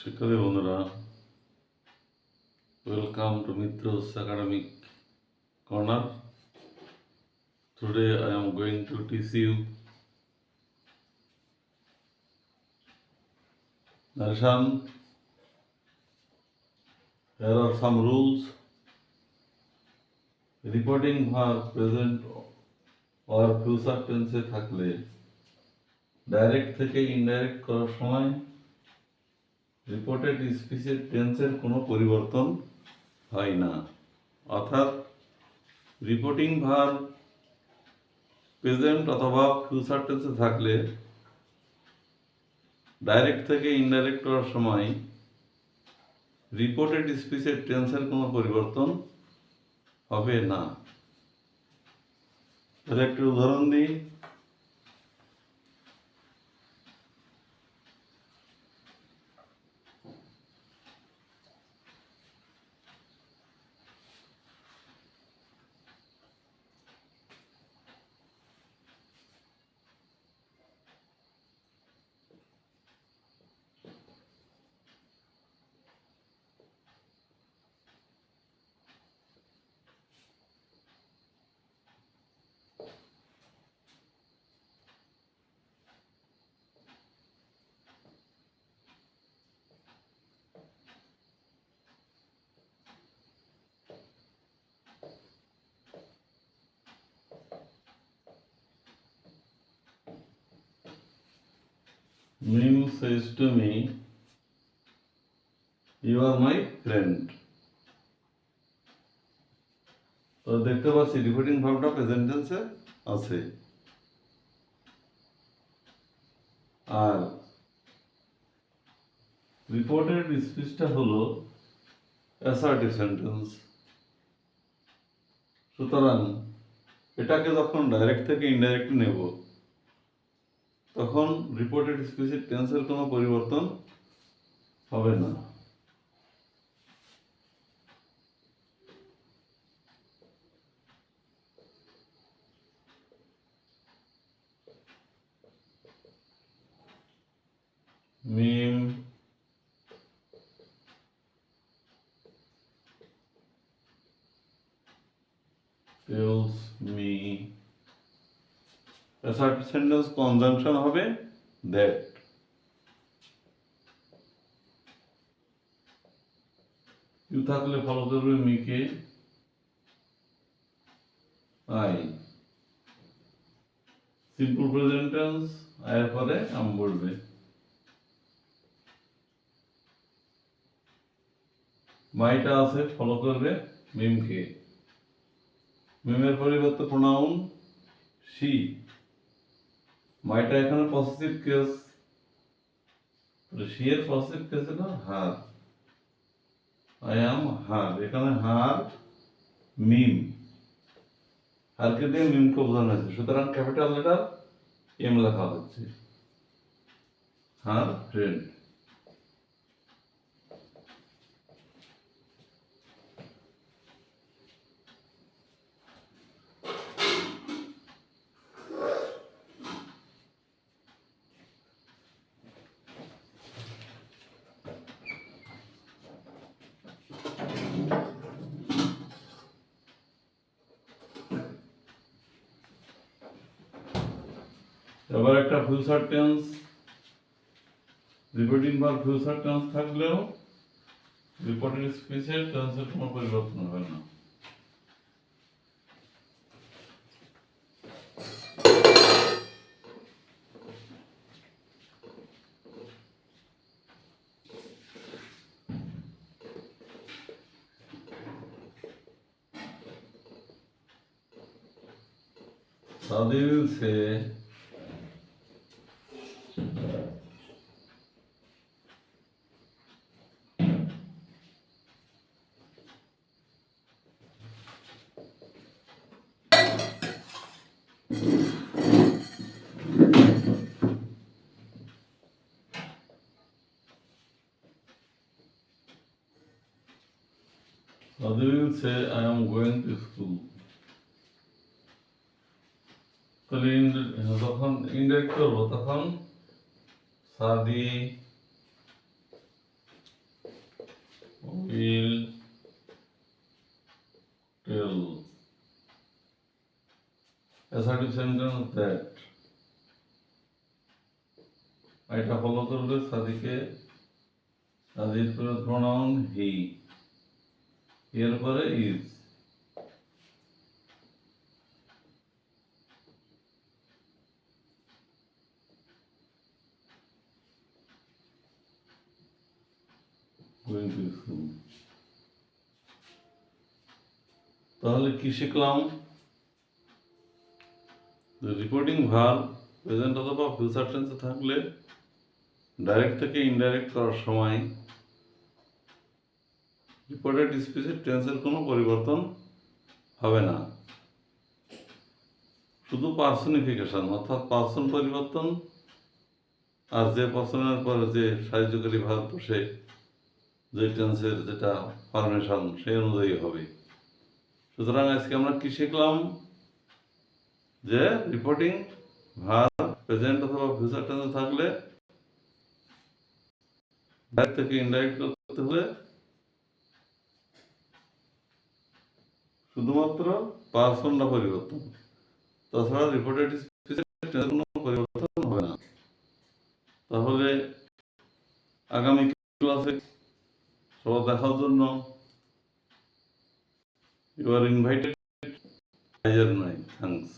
শিক্ষার্থী বন্ধুরা, welcome to Mitro's academic corner. Today I am going to teach you narration. Here are some rules. Reporting verb present or future tense থাকলে direct থেকে indirect করার সময় reported স্পিচের টেন্সের কোনো পরিবর্তন হয় না। অর্থাৎ রিপোর্টিং ভার্ব প্রেজেন্ট অথবা ফিউচার টেন্সে থাকলে ডাইরেক্ট থেকে ইনডাইরেক্ট করার সময় রিপোর্টেড স্পিচের টেন্সের কোনো পরিবর্তন হবে না। তাহলে একটি উদাহরণ দিই। Mim says to me, "You are my friend." তো দেখতে পাচ্ছি রিপোর্টিং ভার্বটা প্রেজেন্ট টেন্সে আছে, আর রিপোর্টেড স্পিচটা হলো অ্যাসার্টিভ সেন্টেন্স। সুতরাং এটাকে যখন ডাইরেক্ট থেকে ইনডাইরেক্ট নেব তখন রিপোর্টেড স্পিচের টেন্সের কোনো পরিবর্তন হবে না। মিম tells me, assertive sentence conjunction হবে that। ইউ থাকলে ফলো করবে মিকে আই। সিম্পল প্রেজেন্ট টেন্স আয়ের পরে আম বলবে। মাইটা আছে, ফলো করবে মিমকে। মিমের পরিবর্তে প্রোনাউন শি। মাইটা এখানে পজিটিভ কেস, শি এর পজিটিভ কেস হলো হার। আই অ্যাম হার, এখানে হার মিম, হারকে দিয়ে মিমকে বোঝানো হয়েছে, সুতরাং ক্যাপিটাল লেটার এম লেখা হচ্ছে। Her friend. এবার একটা future tense, reporting verb future tense থাকলেও রিপোর্টেড স্পিচের টেন্সের কোনো পরিবর্তন হবে না। Sadhu will say, I am going to school. তাহলে যখন ইনডাইরেক্ট করবো তখন সাদি will tell. Assertive sentence that. এটা ফলো করবে সাদিকে, সাদির পরে প্রোনাউন হি, এর পরে ইজ। Going to school. তাহলে কি শিখলাম? রিপোর্টিং ভার্ব প্রেজেন্ট অথবা ফিউচার টেন্সে থাকলে ডাইরেক্ট থেকে ইনডাইরেক্ট করার সময় রিপোর্টেড স্পিচের টেন্সের কোনো পরিবর্তন হবে না, শুধু পার্সনিফিকেশন অর্থাৎ পার্সন পরিবর্তন, আর যে পার্সনের পরে যে সাহায্যকারী ভার্ব বসে যে টেন্সের যেটা ফরমেশন সেই অনুযায়ী হবে। সুতরাং আজকে আমরা কি শিখলাম? যে রিপোর্টিং ভার্ব প্রেজেন্ট অথবা ফিউচার টেন্সে থাকলে ডাইরেক্ট থেকে ইনডাইরেক্ট করতে হলে শুধুমাত্র পার্সনটা পরিবর্তন, তাছাড়া রিপোর্টেড স্পিচের টেন্সের কোনো পরিবর্তন হবে না। তাহলে আগামী ক্লাসে সবাই দেখার জন্য ইউ আর ইনভাইটেড। থ্যাঙ্কস।